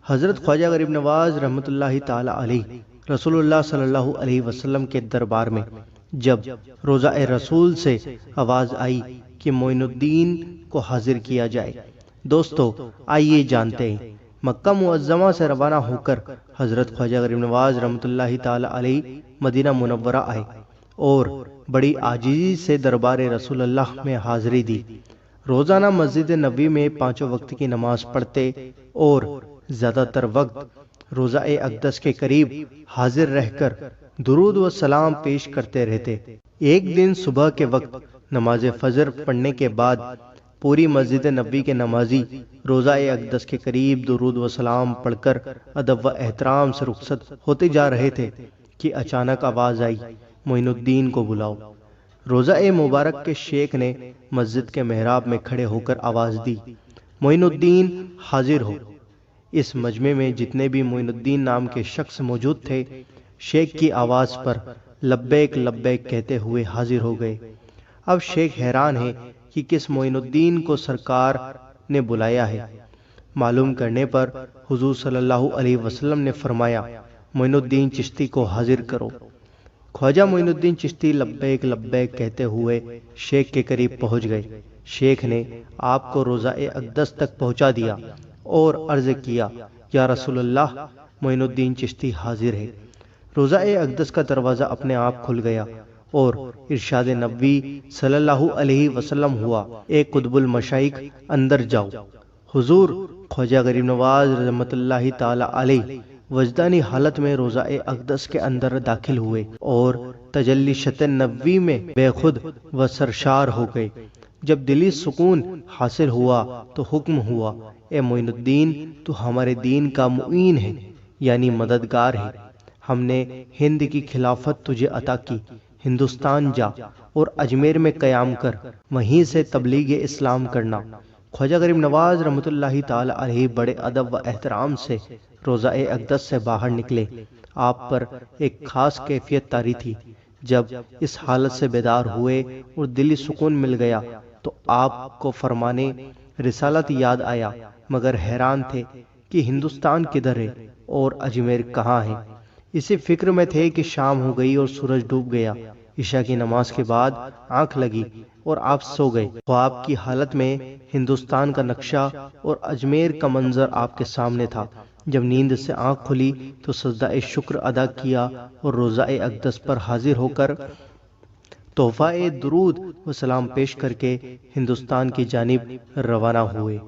حضرت خواجہ غریب نواز رحمۃ اللہ تعالی علیہ رسول اللہ صلی اللہ علیہ وسلم کے دربار میں جب روضہ رسول سے آواز آئی کہ معین الدین کو حاضر کیا جائے، دوستو آئیے جانتے ہیں۔ مکہ معظمہ سے روانہ ہو کر حضرت خواجہ غریب نواز رحمۃ اللہ تعالی علیہ مدینہ منورہ آئے اور بڑی عاجزی سے دربار رسول اللہ میں حاضری دی۔ روزانہ مسجد نبوی میں 5 وقت کی نماز پڑھتے اور زیادہ تر وقت روضہ اقدس کے قریب حاضر رہ کر درود و سلام پیش کرتے رہتے۔ ایک دن صبح کے وقت نماز فجر پڑھنے کے بعد پوری مسجد نبوی کے نمازی روضہ اقدس کے قریب درود و سلام پڑھ کر ادب و احترام سے رخصت ہوتے جا رہے تھے کہ اچانک آواز آئی، معین الدین کو بلاؤ۔ روضہ مبارک کے شیخ نے مسجد کے محراب میں کھڑے ہو کر آواز دی، معین الدین حاضر ہو۔ اس مجمع میں جتنے بھی معین الدین نام کے شخص موجود تھے، شیخ کی آواز پر لبیک لبیک کہتے ہوئے حاضر ہو گئے۔ اب شیخ حیران ہے کہ کس معین الدین کو سرکار نے بلایا ہے۔ معلوم کرنے پر حضور صلی اللہ علیہ وسلم نے فرمایا، معین الدین چشتی کو حاضر کرو۔ خواجہ معین الدین چشتی لبیک لبیک کہتے ہوئے شیخ کے قریب پہنچ گئے۔ شیخ نے آپ کو روضہ اقدس تک پہنچا دیا اور عرض کیا، یا رسول اللہ، معین الدین چشتی حاضر ہے۔ روضہ اقدس کا دروازہ اپنے آپ کھل گیا اور ارشاد نبوی صلی اللہ علیہ وسلم ہوا، اے قطب المشائخ اندر جاؤ۔ حضور خواجہ غریب نواز رحمۃ اللہ تعالی علیہ وجدانی حالت میں روضہ اقدس کے اندر داخل ہوئے اور تجلی شت نبوی میں بے خود و سرشار ہو گئے۔ جب دلی سکون حاصل ہوا تو حکم ہوا، اے معین الدین، تو ہمارے دین کا معین ہے، یعنی مددگار ہے۔ ہم نے ہند کی خلافت تجھے عطا کی، ہندوستان جا اور اجمیر میں قیام کر، وہیں سے تبلیغ اسلام کرنا۔ خواجہ غریب نواز رحمۃ اللہ تعالی علیہ بڑے ادب و احترام سے روضہ اقدس سے باہر نکلے۔ آپ پر ایک خاص کیفیت طاری تھی۔ جب اس حالت سے بیدار ہوئے اور دلی سکون مل گیا تو آپ کو فرمانے رسالت یاد آیا، مگر حیران تھے کہ ہندوستان کدھر ہے اور اجمیر کہاں ہے۔ اسی فکر میں تھے کہ شام ہو گئی اور سورج ڈوب گیا۔ عشاء کی نماز کے بعد آنکھ لگی اور آپ سو گئے۔ خواب کی حالت میں ہندوستان کا نقشہ اور اجمیر کا منظر آپ کے سامنے تھا۔ جب نیند سے آنکھ کھلی تو سجدہ شکر ادا کیا اور روضہ اقدس پر حاضر ہو کر تحفہ درود و سلام پیش کر کے ہندوستان کی جانب روانہ ہوئے۔